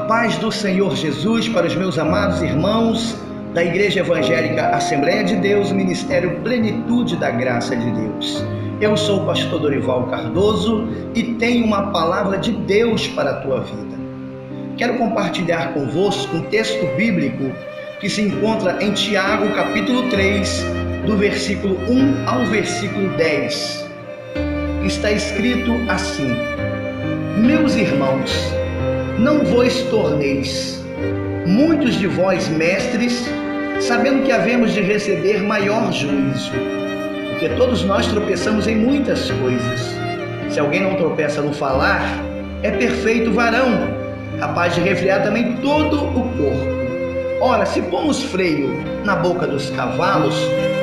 paz do Senhor Jesus para os meus amados irmãos da Igreja Evangélica Assembleia de Deus, Ministério Plenitude da Graça de Deus. Eu sou o pastor Dorival Cardoso e tenho uma palavra de Deus para a tua vida. Quero compartilhar convosco um texto bíblico que se encontra em Tiago, capítulo 3, do versículo 1 ao versículo 10. Está escrito assim: Meus irmãos, não vos torneis muitos de vós mestres, sabendo que havemos de receber maior juízo, porque todos nós tropeçamos em muitas coisas. Se alguém não tropeça no falar, é perfeito varão, capaz de refrear também todo o corpo. Ora, se pomos freio na boca dos cavalos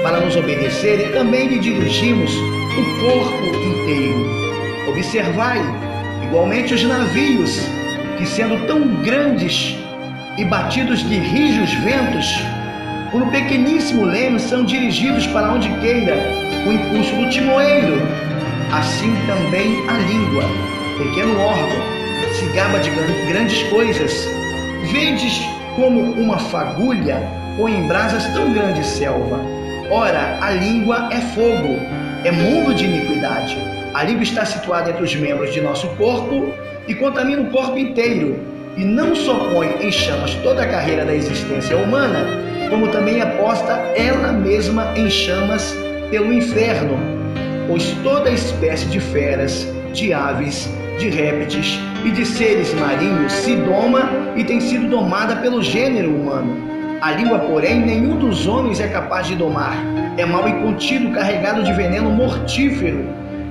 para nos obedecerem, também lhe dirigimos o corpo inteiro. Observai igualmente os navios, que sendo tão grandes e batidos de rijos ventos, por um pequeníssimo leme são dirigidos para onde queira o impulso do timoeiro. Assim também a língua, pequeno órgão, se gaba de grandes coisas. Vedes como uma fagulha põe em brasas tão grande selva. Ora, a língua é fogo, é mundo de iniquidade. A língua está situada entre os membros de nosso corpo e contamina o corpo inteiro, e não só põe em chamas toda a carreira da existência humana, como também é posta ela mesma em chamas pelo inferno, pois toda espécie de feras, de aves, de répteis e de seres marinhos se doma e tem sido domada pelo gênero humano. A língua, porém, nenhum dos homens é capaz de domar. É mau e contido, carregado de veneno mortífero.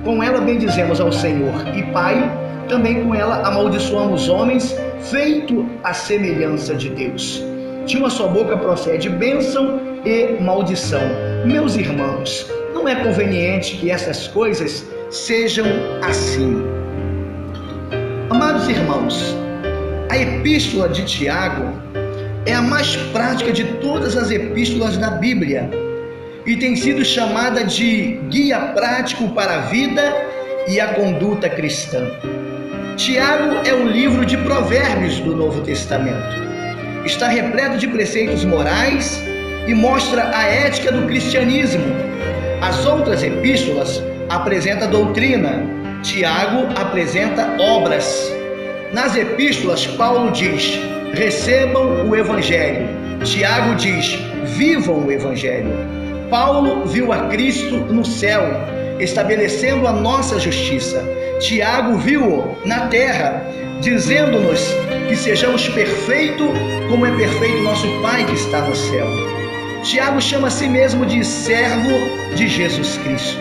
Com ela bendizemos ao Senhor e Pai, também com ela amaldiçoamos homens, feito à semelhança de Deus. De uma só boca procede bênção e maldição. Meus irmãos, não é conveniente que essas coisas sejam assim. Amados irmãos, a epístola de Tiago é a mais prática de todas as epístolas da Bíblia e tem sido chamada de guia prático para a vida e a conduta cristã. Tiago é o livro de provérbios do Novo Testamento. Está repleto de preceitos morais e mostra a ética do cristianismo. As outras epístolas apresentam doutrina. Tiago apresenta obras. Nas epístolas, Paulo diz: recebam o Evangelho. Tiago diz: vivam o Evangelho. Paulo viu a Cristo no céu, estabelecendo a nossa justiça. Tiago viu-o na terra, dizendo-nos que sejamos perfeitos como é perfeito nosso Pai que está no céu. Tiago chama a si mesmo de servo de Jesus Cristo.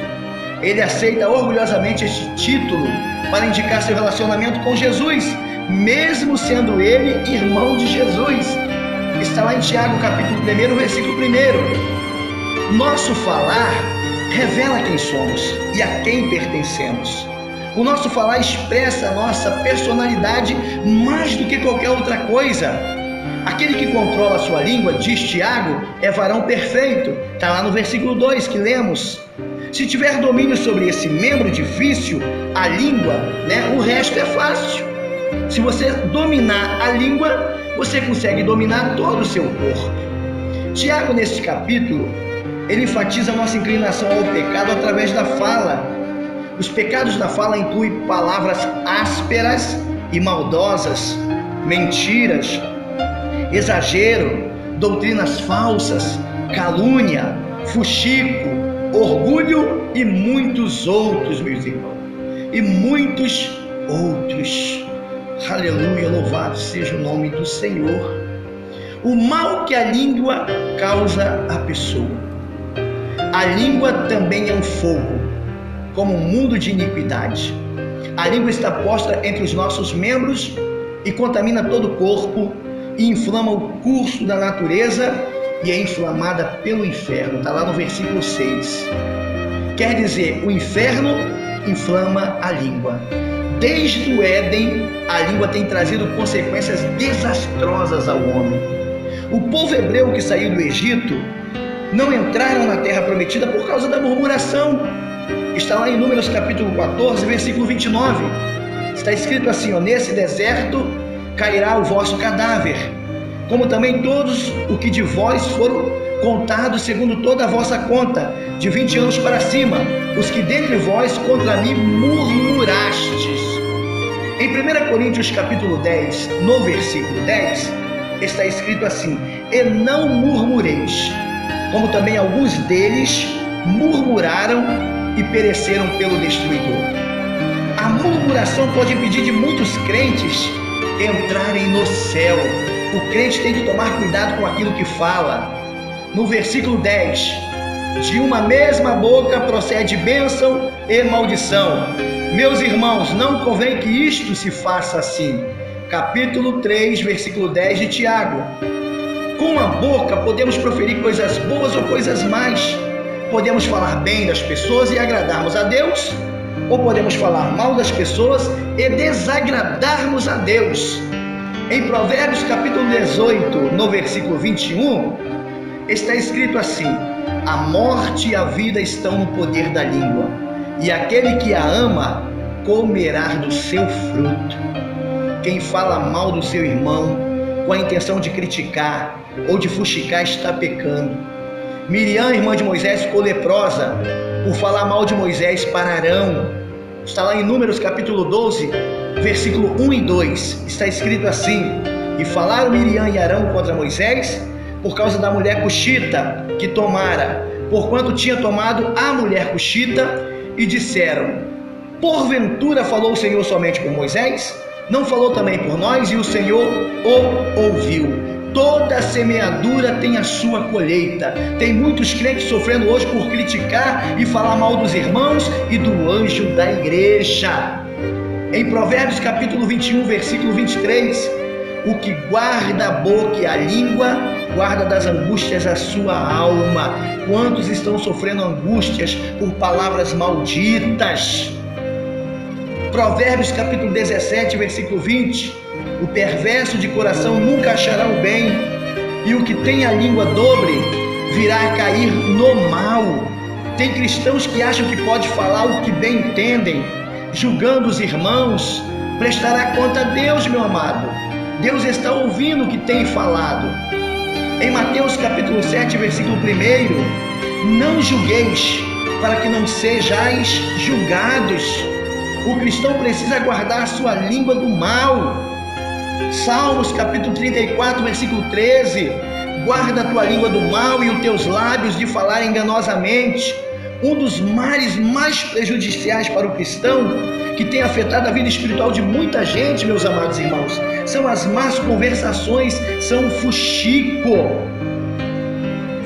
Ele aceita orgulhosamente este título para indicar seu relacionamento com Jesus, mesmo sendo ele irmão de Jesus. Está lá em Tiago capítulo 1, versículo 1. Nosso falar revela quem somos e a quem pertencemos. O nosso falar expressa a nossa personalidade mais do que qualquer outra coisa. Aquele que controla a sua língua, diz Tiago, é varão perfeito. Está lá no versículo 2 que lemos. Se tiver domínio sobre esse membro difícil, a língua, o resto é fácil. Se você dominar a língua, você consegue dominar todo o seu corpo. Tiago, neste capítulo, ele enfatiza a nossa inclinação ao pecado através da fala. Os pecados da fala incluem palavras ásperas e maldosas, mentiras, exagero, doutrinas falsas, calúnia, fuxico, orgulho e muitos outros, meus irmãos. E muitos outros. Aleluia, louvado seja o nome do Senhor. O mal que a língua causa à pessoa. A língua também é um fogo, como um mundo de iniquidade. A língua está posta entre os nossos membros e contamina todo o corpo e inflama o curso da natureza e é inflamada pelo inferno. Está lá no versículo 6. Quer dizer, o inferno inflama a língua. Desde o Éden, a língua tem trazido consequências desastrosas ao homem. O povo hebreu que saiu do Egito não entraram na terra prometida por causa da murmuração. Está lá em Números capítulo 14, versículo 29. Está escrito assim: nesse deserto cairá o vosso cadáver, como também todos o que de vós foram contados segundo toda a vossa conta, de 20 anos para cima, os que dentre vós contra mim murmurastes. Em 1 Coríntios capítulo 10, no versículo 10, está escrito assim: e não murmureis, como também alguns deles murmuraram e pereceram pelo destruidor. A murmuração pode impedir de muitos crentes entrarem no céu. O crente tem que tomar cuidado com aquilo que fala. No versículo 10, de uma mesma boca procede bênção e maldição. Meus irmãos, não convém que isto se faça assim. Capítulo 3, versículo 10 de Tiago. Com a boca podemos proferir coisas boas ou coisas más. Podemos falar bem das pessoas e agradarmos a Deus, ou podemos falar mal das pessoas e desagradarmos a Deus. Em Provérbios capítulo 18, no versículo 21, está escrito assim: a morte e a vida estão no poder da língua, e aquele que a ama comerá do seu fruto. Quem fala mal do seu irmão com a intenção de criticar ou de fuxicar está pecando. Miriam, irmã de Moisés, ficou leprosa por falar mal de Moisés para Arão. Está lá em Números capítulo 12, versículo 1 e 2. Está escrito assim: e falaram Miriam e Arão contra Moisés por causa da mulher cuxita que tomara, porquanto tinha tomado a mulher cuxita, e disseram: porventura falou o Senhor somente por Moisés? Não falou também por nós? E o Senhor o ouviu. Toda semeadura tem a sua colheita. Tem muitos crentes sofrendo hoje por criticar e falar mal dos irmãos e do anjo da igreja. Em Provérbios capítulo 21, versículo 23, o que guarda a boca e a língua, guarda das angústias a sua alma. Quantos estão sofrendo angústias por palavras malditas? Provérbios capítulo 17, versículo 20, o perverso de coração nunca achará o bem, e o que tem a língua dobre virá a cair no mal. Tem cristãos que acham que pode falar o que bem entendem, julgando os irmãos. Prestará conta a Deus, meu amado. Deus está ouvindo o que tem falado. Em Mateus capítulo 7, versículo 1, não julgueis, para que não sejais julgados. O cristão precisa guardar a sua língua do mal. Salmos capítulo 34, versículo 13, guarda a tua língua do mal e os teus lábios de falar enganosamente. Um dos males mais prejudiciais para o cristão, que tem afetado a vida espiritual de muita gente, meus amados irmãos, são as más conversações, são o fuxico.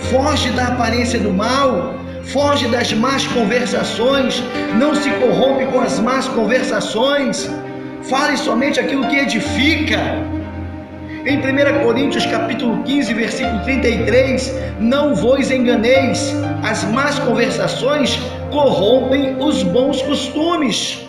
Foge da aparência do mal, foge das más conversações, não se corrompe com as más conversações, fale somente aquilo que edifica. Em 1 Coríntios capítulo 15, versículo 33, não vos enganeis, as más conversações corrompem os bons costumes.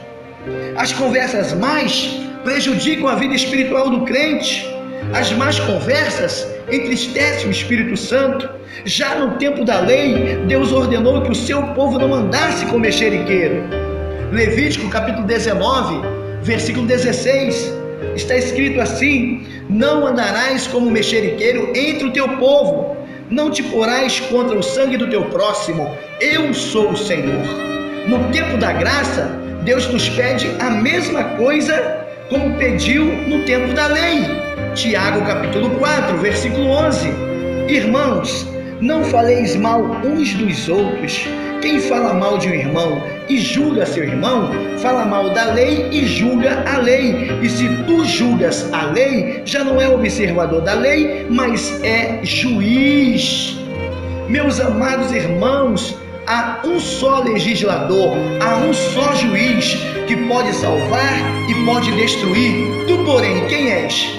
As conversas más prejudicam a vida espiritual do crente. As más conversas entristecem o Espírito Santo. Já no tempo da lei, Deus ordenou que o seu povo não andasse com mexeriqueiro. Levítico capítulo 19, versículo 16, está escrito assim: não andarás como mexeriqueiro entre o teu povo, não te porás contra o sangue do teu próximo, eu sou o Senhor. No tempo da graça, Deus nos pede a mesma coisa como pediu no tempo da lei. Tiago capítulo 4, versículo 11: irmãos, não faleis mal uns dos outros. Quem fala mal de um irmão e julga seu irmão, fala mal da lei e julga a lei. E se tu julgas a lei, já não é observador da lei, mas é juiz. Meus amados irmãos, há um só legislador, há um só juiz que pode salvar e pode destruir. Tu, porém, quem és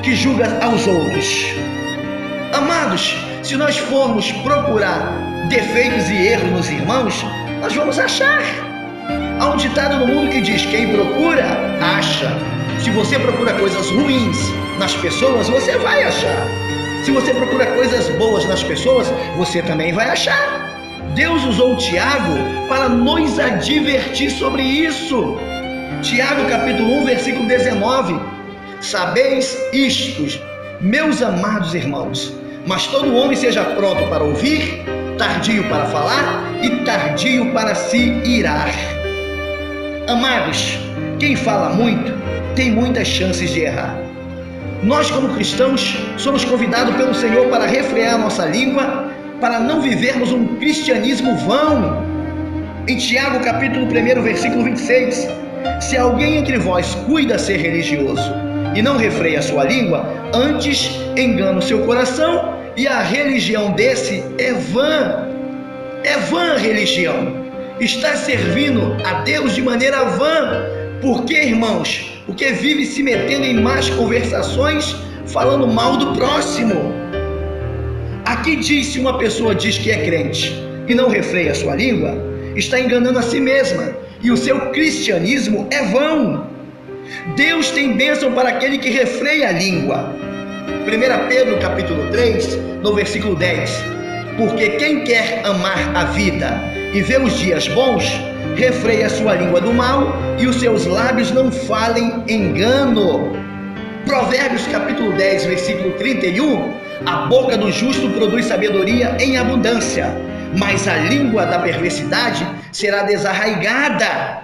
que julga aos outros? Amados, se nós formos procurar defeitos e erros nos irmãos, nós vamos achar. Há um ditado no mundo que diz: quem procura, acha. Se você procura coisas ruins nas pessoas, você vai achar. Se você procura coisas boas nas pessoas, você também vai achar. Deus usou Tiago para nos advertir sobre isso. Tiago capítulo 1, versículo 19: Sabeis isto, meus amados irmãos, mas todo homem seja pronto para ouvir, tardio para falar e tardio para se irar. Amados, quem fala muito tem muitas chances de errar. Nós, como cristãos, somos convidados pelo Senhor para refrear nossa língua, para não vivermos um cristianismo vão. Em Tiago capítulo 1, versículo 26, se alguém entre vós cuida ser religioso e não refreia a sua língua, antes engana o seu coração, e a religião desse é vã. É vã a religião. Está servindo a Deus de maneira vã. Por quê, irmãos? Porque vive se metendo em más conversações, falando mal do próximo. Aqui diz: se uma pessoa diz que é crente e não refreia a sua língua, está enganando a si mesma, e o seu cristianismo é vão. Deus tem bênção para aquele que refreia a língua. 1 Pedro capítulo 3, no versículo 10, porque quem quer amar a vida e ver os dias bons, refreia a sua língua do mal e os seus lábios não falem engano. Provérbios capítulo 10, versículo 31, a boca do justo produz sabedoria em abundância, mas a língua da perversidade será desarraigada.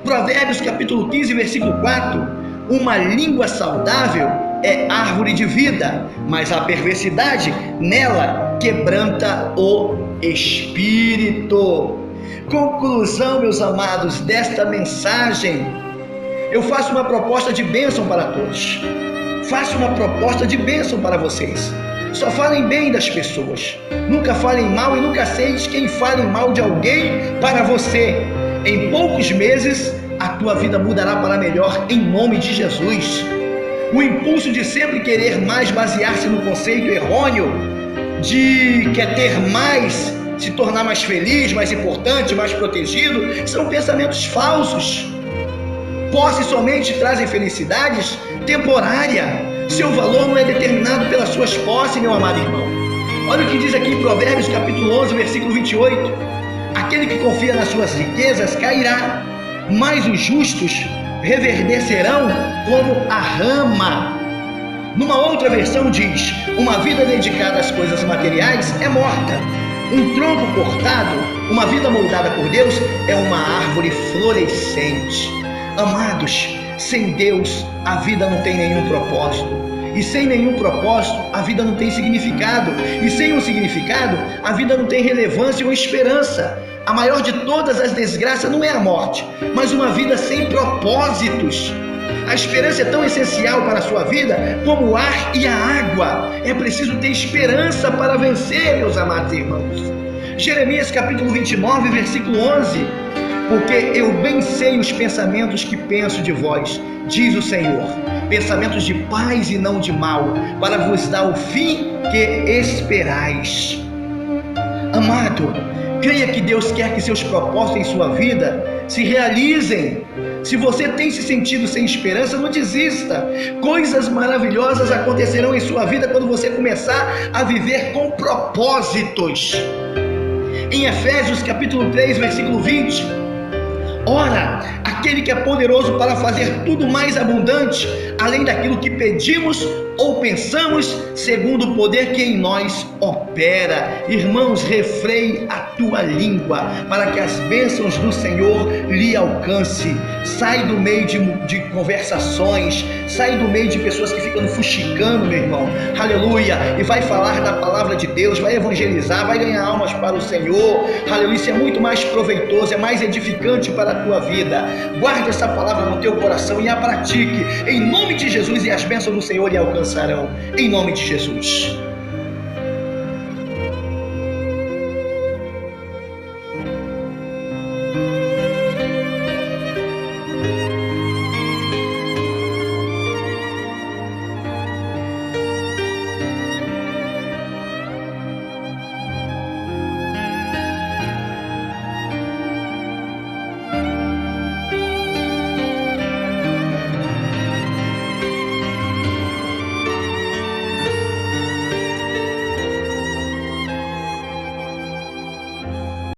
Provérbios capítulo 15, versículo 4, uma língua saudável é árvore de vida, mas a perversidade nela quebranta o espírito. Conclusão, meus amados, desta mensagem, eu faço uma proposta de bênção para todos. Faço uma proposta de bênção para vocês. Só falem bem das pessoas, nunca falem mal, e nunca aceite quem fale mal de alguém para você. Em poucos meses a tua vida mudará para melhor, em nome de Jesus. O impulso de sempre querer mais, basear-se no conceito errôneo de quer ter mais, se tornar mais feliz, mais importante, mais protegido, são pensamentos falsos. Posse somente trazem felicidades temporária. Seu valor não é determinado pelas suas posses, meu amado irmão. Olha o que diz aqui em Provérbios capítulo 11, versículo 28. Aquele que confia nas suas riquezas cairá, mas os justos reverdecerão como a rama. Numa outra versão diz: uma vida dedicada às coisas materiais é morta. Um tronco cortado, uma vida moldada por Deus, é uma árvore florescente. Amados, sem Deus a vida não tem nenhum propósito, e sem nenhum propósito a vida não tem significado, e sem um significado a vida não tem relevância ou esperança. A maior de todas as desgraças não é a morte, mas uma vida sem propósitos. A esperança é tão essencial para a sua vida como o ar e a água. É preciso ter esperança para vencer, meus amados irmãos. Jeremias capítulo 29, versículo 11. Porque eu bem sei os pensamentos que penso de vós, diz o Senhor, pensamentos de paz e não de mal, para vos dar o fim que esperais. Amado, creia que Deus quer que seus propósitos em sua vida se realizem. Se você tem se sentido sem esperança, não desista. Coisas maravilhosas acontecerão em sua vida quando você começar a viver com propósitos. Em Efésios capítulo 3, versículo 20, ora, aquele que é poderoso para fazer tudo mais abundante, além daquilo que pedimos ou pensamos, segundo o poder que em nós opera. Irmãos, refreie a tua língua, para que as bênçãos do Senhor lhe alcance. Sai do meio de conversações, sai do meio de pessoas que ficam fuxicando, meu irmão, aleluia, e vai falar da palavra de Deus, vai evangelizar, vai ganhar almas para o Senhor, aleluia. Isso é muito mais proveitoso, é mais edificante para a tua vida. Guarde essa palavra no teu coração e a pratique, em nome de Jesus, e as bênçãos do Senhor lhe alcançarão, em nome de Jesus.